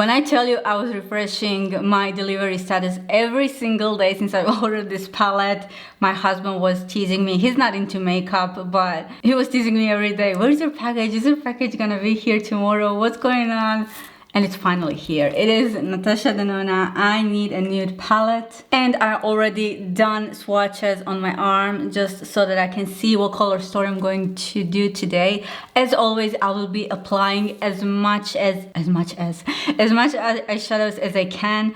When I tell you I was refreshing my delivery status every single day since I ordered this palette, my husband was teasing me. He's not into makeup, but he was teasing me every day. Where's your package? Is your package gonna be here tomorrow? What's going on? And it's finally here. It is Natasha Denona I Need a Nude palette. And I already done swatches on my arm just so that I can see what color story I'm going to do today. As always, I will be applying as much eyeshadows as I can.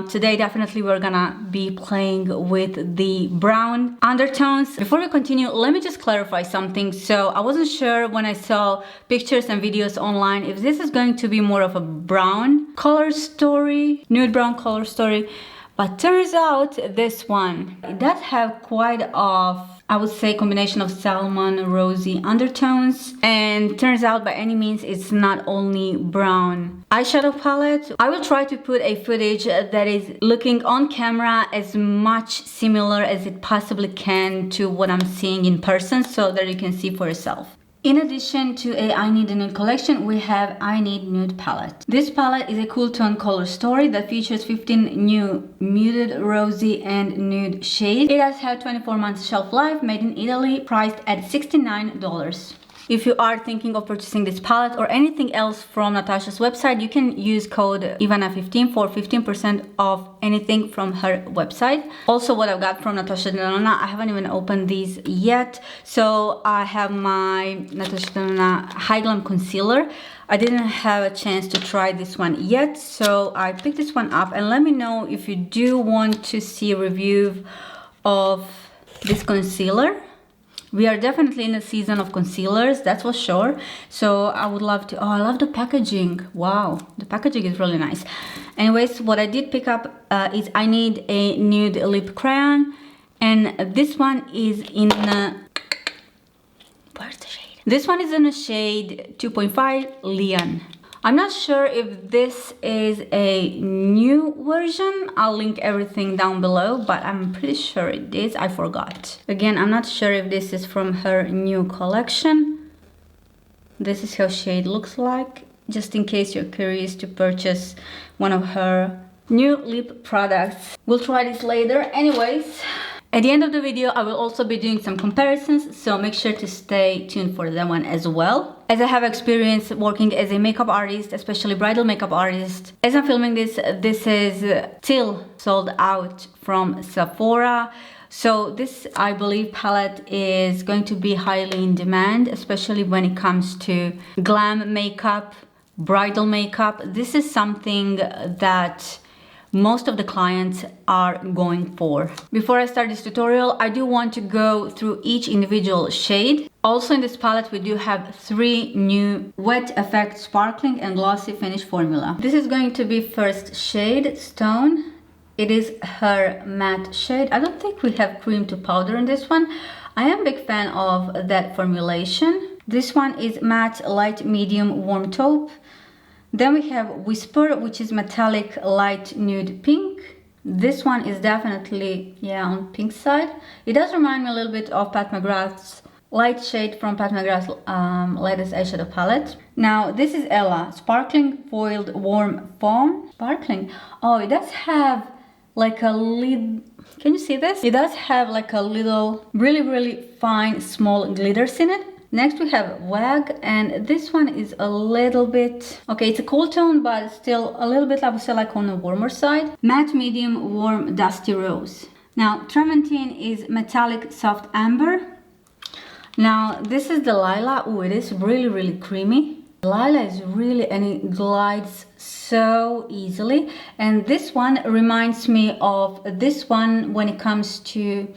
Today definitely we're gonna be playing with the brown undertones. Before we continue, let me just clarify something. So I wasn't sure when I saw pictures and videos online if this is going to be more of a brown color story, nude brown color story, but turns out this one, it does have quite of, I would say, combination of salmon, rosy undertones, and turns out by any means it's not only brown eyeshadow palette. I will try to put a footage that is looking on camera as much similar as it possibly can to what I'm seeing in person so that you can see for yourself. In addition to a I Need a Nude collection, we have I Need Nude palette. This palette is a cool tone color story that features 15 new muted, rosy, and nude shades. It does have 24 months shelf life, made in Italy, priced at $69. If you are thinking of purchasing this palette or anything else from Natasha's website, you can use code Ivana15 for 15% off anything from her website. Also, what I've got from Natasha Denona, I haven't even opened these yet. So I have my Natasha Denona High Glam Concealer. I didn't have a chance to try this one yet, so I picked this one up. And let me know if you do want to see a review of this concealer. We are definitely in a season of concealers, that's for sure. So I would love to, oh, I love the packaging. Wow, the packaging is really nice. Anyways, what I did pick up is I Need a Nude Lip Crayon. And this one is in, where's the shade? This one is in a shade 2.5 Leon. I'm not sure if this is a new version. I'll link everything down below, but I'm pretty sure it is. I forgot. Again, I'm not sure if this is from her new collection. This is how shade looks like, just in case you're curious to purchase one of her new lip products. We'll try this later. Anyways, at the end of the video, I will also be doing some comparisons, so make sure to stay tuned for that one as well. As I have experience working as a makeup artist, especially bridal makeup artist, as I'm filming this, this is still sold out from Sephora. So this, I believe, palette is going to be highly in demand, especially when it comes to glam makeup, bridal makeup. This is something that most of the clients are going for. Before I start this tutorial, I do want to go through each individual shade. Also in this palette, we do have 3 new Wet Effect Sparkling and Glossy Finish formula. This is going to be first shade Stone. It is her matte shade. I don't think we have cream to powder in this one. I am a big fan of that formulation. This one is matte light medium warm taupe. Then we have Whisper, which is metallic light nude pink. This one is definitely, yeah, on pink side. It does remind me a little bit of Pat McGrath's light shade from Pat McGrath's latest eyeshadow palette. Now, this is Ella, Sparkling Foiled Warm Foam. Sparkling. Oh, it does have like a lid. Can you see this? It does have like a little, really fine, small glitters in it. Next we have Wag, and this one is a little bit, okay, it's a cool tone, but still a little bit, I would say, like on the warmer side. Matte Medium Warm Dusty Rose. Now, Trementine is Metallic Soft Amber. Now, this is the Lila. Oh, it is really creamy. Lila is really, and it glides so easily. And this one reminds me of this one when it comes to,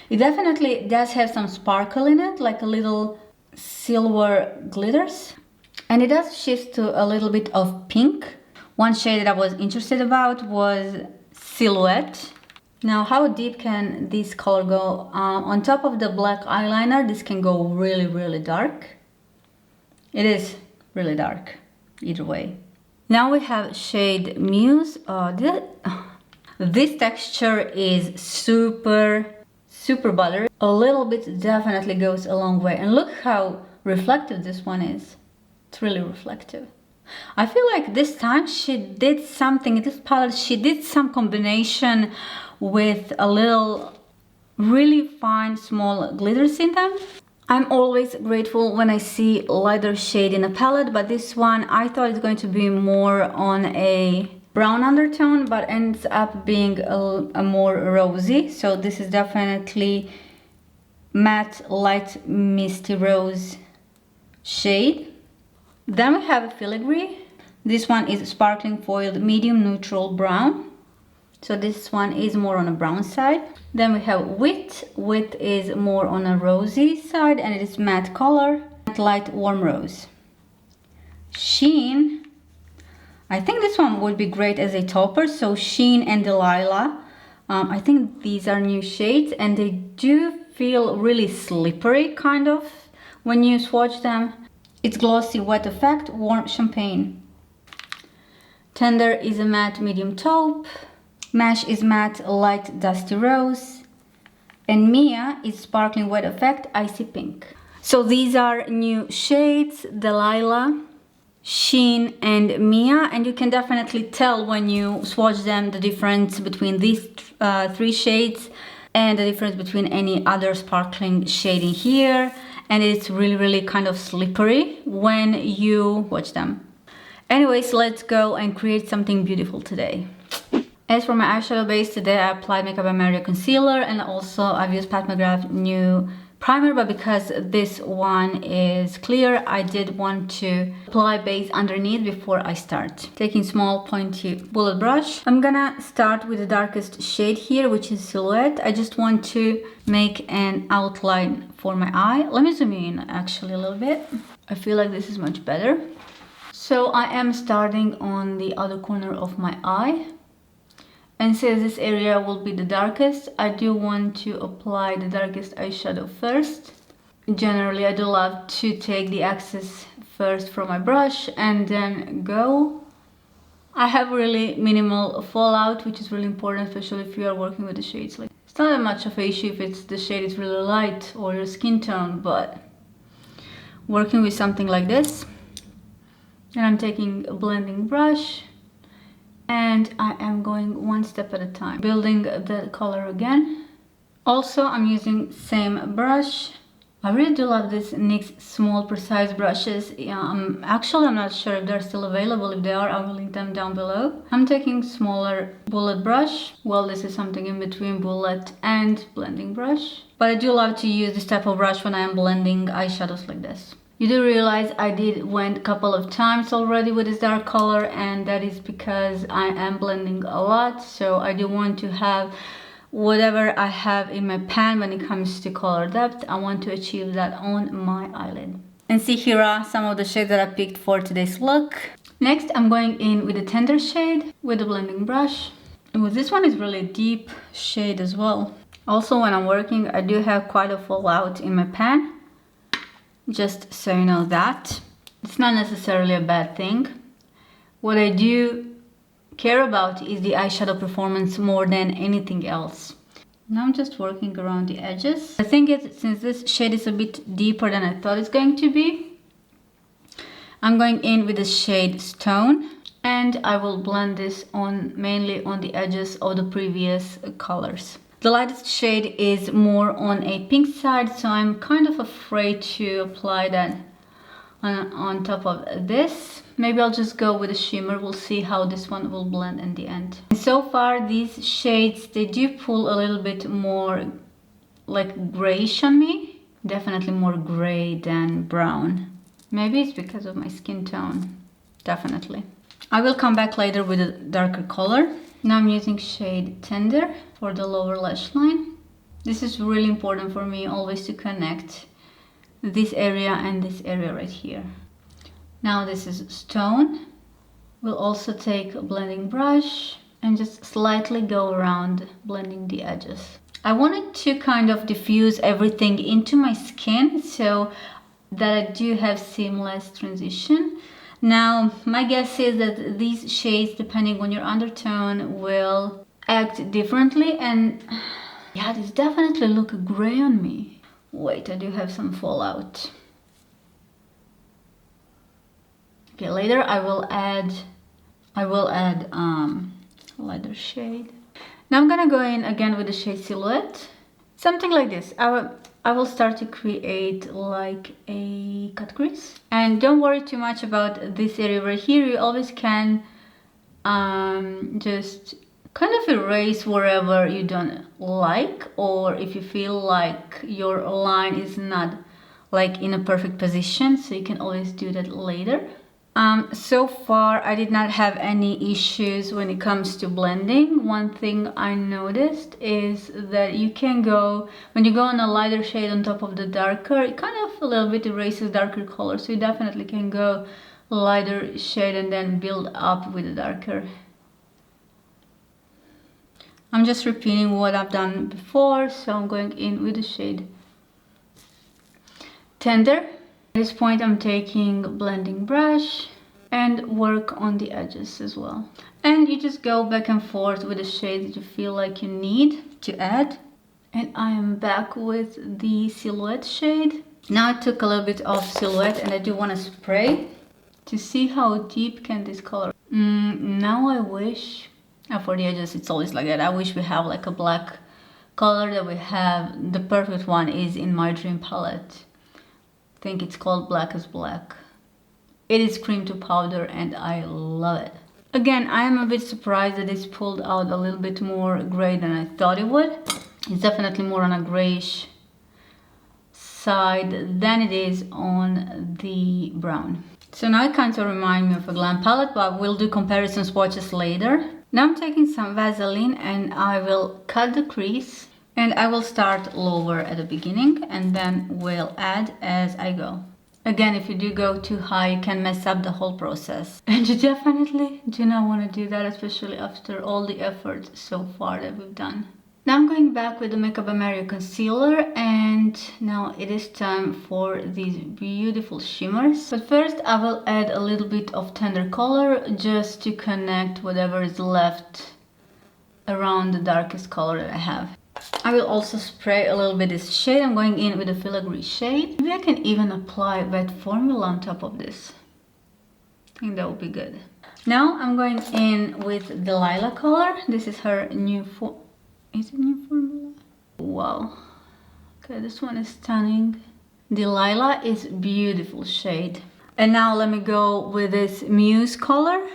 it definitely does have some sparkle in it, like a little silver glitters, and it does shift to a little bit of pink. One shade that I was interested about was Silhouette. Now, how deep can this color go? On top of the black eyeliner, this can go really dark. It is really dark either way. Now we have shade Muse. This texture is super buttery. A little bit definitely goes a long way. And look how reflective this one is. It's really reflective. I feel like this time she did something, this palette, she did some combination with a little really fine small glitters in them. I'm always grateful when I see lighter shade in a palette, but this one I thought it's going to be more on a brown undertone, but ends up being a more rosy. So this is definitely matte light misty rose shade. Then we have filigree. This one is sparkling foiled medium neutral brown. So this one is more on a brown side. Then we have wit. Wit is more on a rosy side and it is matte color, light warm rose. Sheen. I think this one would be great as a topper. So Sheen and Delilah. I think these are new shades and they do feel really slippery kind of when you swatch them. It's glossy wet effect, warm champagne. Tender is a matte medium taupe. Mash is matte light dusty rose. And Mia is sparkling wet effect, icy pink. So these are new shades, Delilah, Sheen and Mia, and you can definitely tell when you swatch them the difference between these three shades and the difference between any other sparkling shade in here. And it's really kind of slippery when you watch them. Anyways, let's go and create something beautiful today. As for my eyeshadow base, today I applied Makeup by Mario concealer and also I've used Pat McGrath new primer, but because this one is clear, I did want to apply base underneath before I start. Taking small pointy bullet brush, I'm gonna start with the darkest shade here, which is Silhouette. I just want to make an outline for my eye. Let me zoom in actually a little bit. I feel like this is much better. So I am starting on the other corner of my eye. And since this area will be the darkest, I do want to apply the darkest eyeshadow first. Generally, I do love to take the excess first from my brush and then go. I have really minimal fallout, which is really important, especially if you are working with the shades. Like, it's not that much of an issue if it's the shade is really light or your skin tone, but working with something like this. And I'm taking a blending brush. And I am going one step at a time, building the color again. Also, I'm using same brush. I really do love this NYX small precise brushes. Yeah, I'm not sure if they're still available. If they are, I will link them down below. I'm taking smaller bullet brush. Well, this is something in between bullet and blending brush. But I do love to use this type of brush when I am blending eyeshadows like this. You do realize I went a couple of times already with this dark color, and that is because I am blending a lot. So I do want to have whatever I have in my pan when it comes to color depth. I want to achieve that on my eyelid. And see, here are some of the shades that I picked for today's look. Next, I'm going in with a tender shade with a blending brush. And this one is really a deep shade as well. Also, when I'm working, I do have quite a fallout in my pan. Just so you know that. It's not necessarily a bad thing. What I do care about is the eyeshadow performance more than anything else. Now I'm just working around the edges. I think since this shade is a bit deeper than I thought it's going to be, I'm going in with the shade Stone, and I will blend this on mainly on the edges of the previous colors. The lightest shade is more on a pink side, so I'm kind of afraid to apply that on top of this. Maybe I'll just go with a shimmer. We'll see how this one will blend in the end. And so far, these shades, they do pull a little bit more like grayish on me. Definitely more gray than brown. Maybe it's because of my skin tone. Definitely. I will come back later with a darker color. Now I'm using shade Tender for the lower lash line. This is really important for me always to connect this area and this area right here. Now this is Stone. We'll also take a blending brush and just slightly go around blending the edges. I wanted to kind of diffuse everything into my skin so that I do have seamless transition. Now, my guess is that these shades, depending on your undertone, will act differently. And yeah, these definitely look gray on me. Wait, I do have some fallout. Okay, later I will add lighter shade. Now I'm gonna go in again with the shade Silhouette. Something like this. I will start to create like a cut crease. And don't worry too much about this area right here. You always can just kind of erase wherever you don't like, or if you feel like your line is not like in a perfect position, so you can always do that later. So far I did not have any issues when it comes to blending. One thing I noticed is that you can go, when you go on a lighter shade on top of the darker, it kind of a little bit erases darker color, so you definitely can go lighter shade and then build up with the darker. I'm just repeating what I've done before, so I'm going in with the shade Tender. At this point I'm taking a blending brush and work on the edges as well. And you just go back and forth with the shade that you feel like you need to add. And I am back with the Silhouette shade. Now I took a little bit of Silhouette and I do want to spray to see how deep can this color. Now I wish, for the edges it's always like that, I wish we have like a black color that we have. The perfect one is in my dream palette. I think it's called Black is Black. It is cream to powder and I love it. Again, I am a bit surprised that it's pulled out a little bit more gray than I thought it would. It's definitely more on a grayish side than it is on the brown. So now it kind of reminds me of a glam palette, but we'll do comparison swatches later. Now I'm taking some Vaseline and I will cut the crease. And I will start lower at the beginning and then we'll add as I go. Again, if you do go too high, you can mess up the whole process. And you definitely do not want to do that, especially after all the effort so far that we've done. Now I'm going back with the Makeup by Mario concealer, and now it is time for these beautiful shimmers. But first I will add a little bit of tender color just to connect whatever is left around the darkest color that I have. I will also spray a little bit this shade. I'm going in with a filigree shade. Maybe I can even apply wet formula on top of this. I think that would be good. Now I'm going in with the Lilac color. This is her new is it new formula? Wow. Okay, this one is stunning. The Lilac is beautiful shade. And now let me go with this Muse color.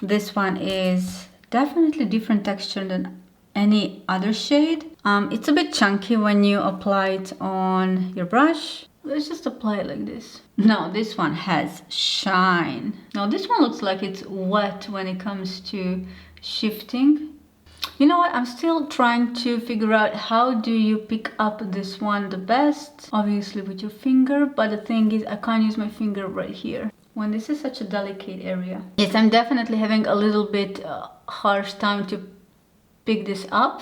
This one is definitely different texture than any other shade. It's a bit chunky when you apply it on your brush. Let's just apply it like this. No, this one has shine. Now this one looks like it's wet when it comes to shifting. You know what? I'm still trying to figure out how do you pick up this one the best. Obviously with your finger, but the thing is I can't use my finger right here when this is such a delicate area. Yes, I'm definitely having a little bit harsh time to pick this up.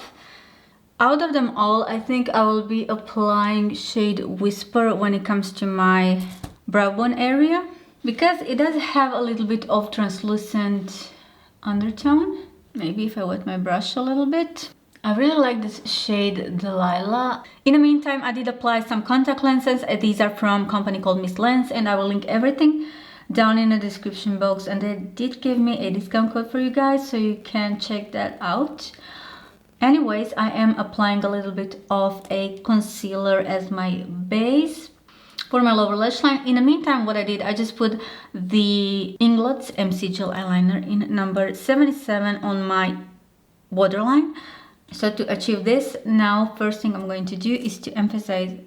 Out of them all, I think I will be applying shade Whisper when it comes to my brow bone area, because it does have a little bit of translucent undertone. Maybe if I wet my brush a little bit. I really like this shade Delilah. In the meantime, I did apply some contact lenses. These are from a company called Miss Lens, and I will link everything down in the description box, and they did give me a discount code for you guys, so you can check that out. Anyways, I am applying a little bit of a concealer as my base for my lower lash line. In the meantime, what I did, I just put the Inglot's MC Gel Eyeliner in number 77 on my waterline. So to achieve this, now first thing I'm going to do is to emphasize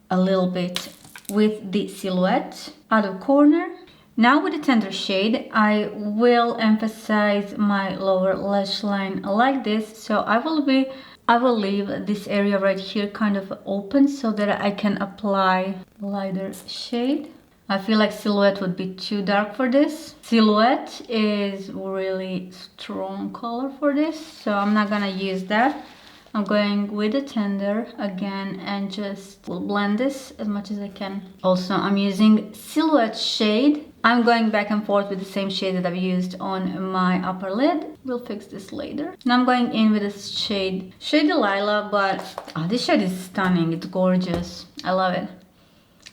a little bit with the Silhouette outer corner. Now with the tender shade, I will emphasize my lower lash line like this. So I will leave this area right here kind of open so that I can apply lighter shade. I feel like Silhouette would be too dark for this. Silhouette is really strong color for this, so I'm not gonna use that. I'm going with the tender again and just will blend this as much as I can. Also, I'm using Silhouette shade. I'm going back and forth with the same shade that I've used on my upper lid. We'll fix this later. Now I'm going in with this shade Delilah, but this shade is stunning. It's gorgeous. I love it.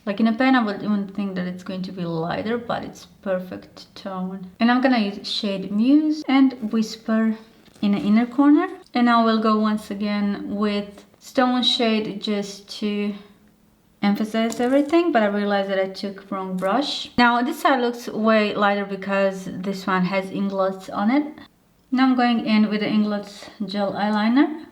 Like in a pen, I would even think that it's going to be lighter, but it's perfect tone. And I'm gonna use shade Muse and Whisper in the inner corner. And I will go once again with Stone shade just to emphasize everything, but I realized that I took wrong brush. Now this side looks way lighter because this one has inglets on it. Now I'm going in with the Inglets gel eyeliner.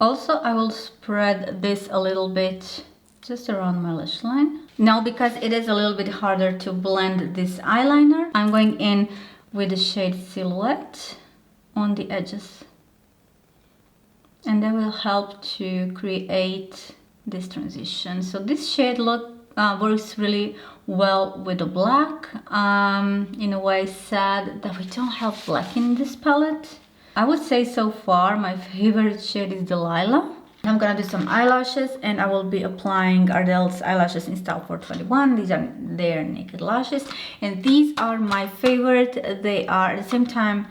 Also, I will spread this a little bit just around my lash line. Now, because it is a little bit harder to blend this eyeliner, I'm going in with the shade Silhouette on the edges. And that will help to create this transition. So this shade works really well with the black. In a way, sad that we don't have black in this palette. I would say so far my favorite shade is Delilah. I'm gonna do some eyelashes, and I will be applying Ardell's eyelashes in style 421. These are their naked lashes, and these are my favorite. They are at the same time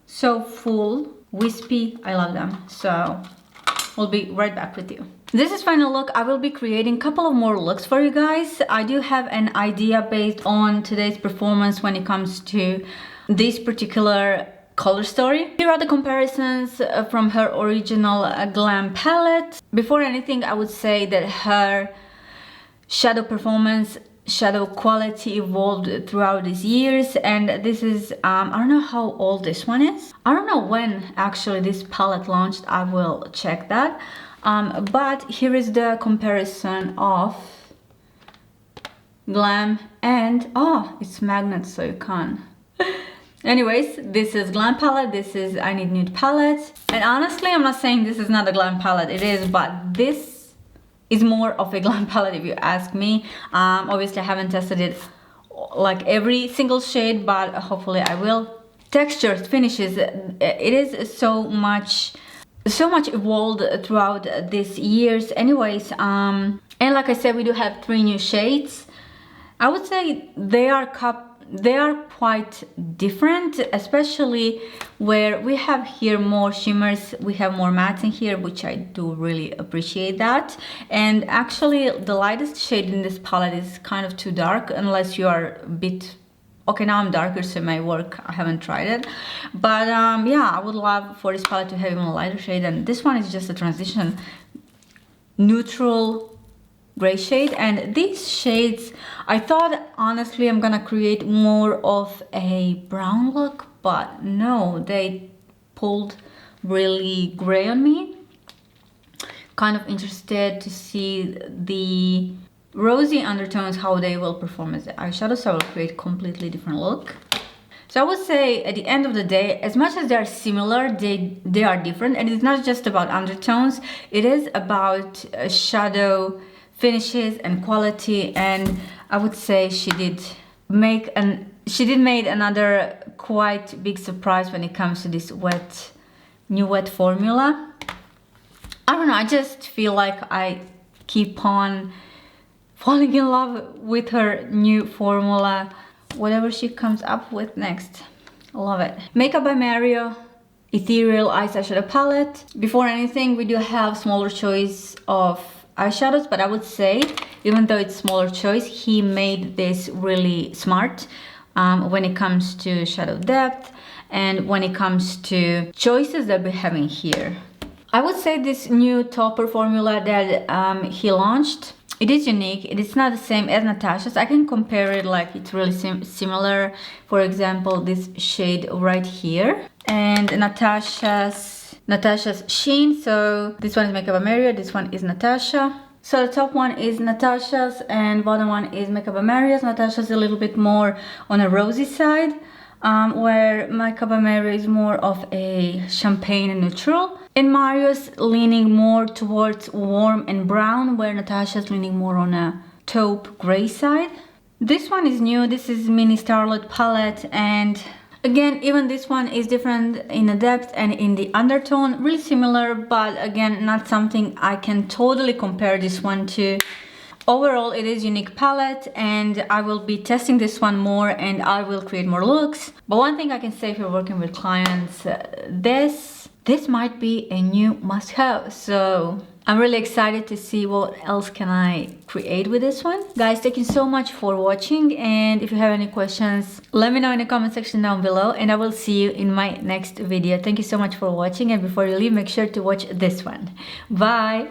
so full, wispy. I love them. So we'll be right back with you. This is final look. I will be creating a couple of more looks for you guys. I do have an idea based on today's performance when it comes to this particular color story. Here are the comparisons from her original Glam palette. Before anything, I would say that her shadow performance, shadow quality evolved throughout these years, and this is I don't know how old this one is. I don't know when actually this palette launched. I will check that. But here is the comparison of Glam and it's magnet, so you can't. Anyways, this is Glam palette, this is I Need Nude palette. And honestly, I'm not saying this is not a Glam palette, it is, but this is more of a Glam palette if you ask me. Obviously, I haven't tested it like every single shade, but hopefully I will. Textures, finishes, it is so much evolved throughout these years. Anyways, and like I said, we do have 3 new shades. I would say they are quite different, especially where we have here more shimmers, we have more mattes in here, which I do really appreciate that. And actually the lightest shade in this palette is kind of too dark, unless you are a bit okay. Now I'm darker, so it may work. I haven't tried it, but yeah, I would love for this palette to have even a lighter shade, and this one is just a transition neutral gray shade. And these shades, I thought honestly I'm gonna create more of a brown look, but no, they pulled really gray on me. Kind of interested to see the rosy undertones, how they will perform as the eyeshadow, so I will create completely different look. So I would say at the end of the day, as much as they are similar, they are different, and it's not just about undertones, it is about shadow finishes and quality. And I would say she did make another quite big surprise when it comes to this new wet formula. I don't know, I just feel like I keep on falling in love with her new formula, whatever she comes up with next. Love it. Makeup by Mario Ethereal Eyeshadow Palette. Before anything, we do have smaller choice of eyeshadows, but I would say, even though it's smaller choice, he made this really smart when it comes to shadow depth and when it comes to choices that we're having here. I would say this new topper formula that he launched, it is unique. It is not the same as Natasha's. I can compare it, like it's really similar. For example, this shade right here and Natasha's Sheen. So this one is Makeup by Mario, this one is Natasha. So the top one is Natasha's and bottom one is Makeup by Mario's. Natasha's a little bit more on a rosy side, where Makeup by Mario is more of a champagne and neutral. And Mario's leaning more towards warm and brown, where Natasha's leaning more on a taupe gray side. This one is new. This is Mini Starlet palette, and again, even this one is different in the depth and in the undertone. Really similar, but again, not something I can totally compare this one to. Overall, it is a unique palette, and I will be testing this one more, and I will create more looks. But one thing I can say, if you're working with clients, this might be a new must-have. So I'm really excited to see what else can I create with this one. Guys, thank you so much for watching, and if you have any questions, let me know in the comment section down below, and I will see you in my next video. Thank you so much for watching, and before you leave, make sure to watch this one. Bye!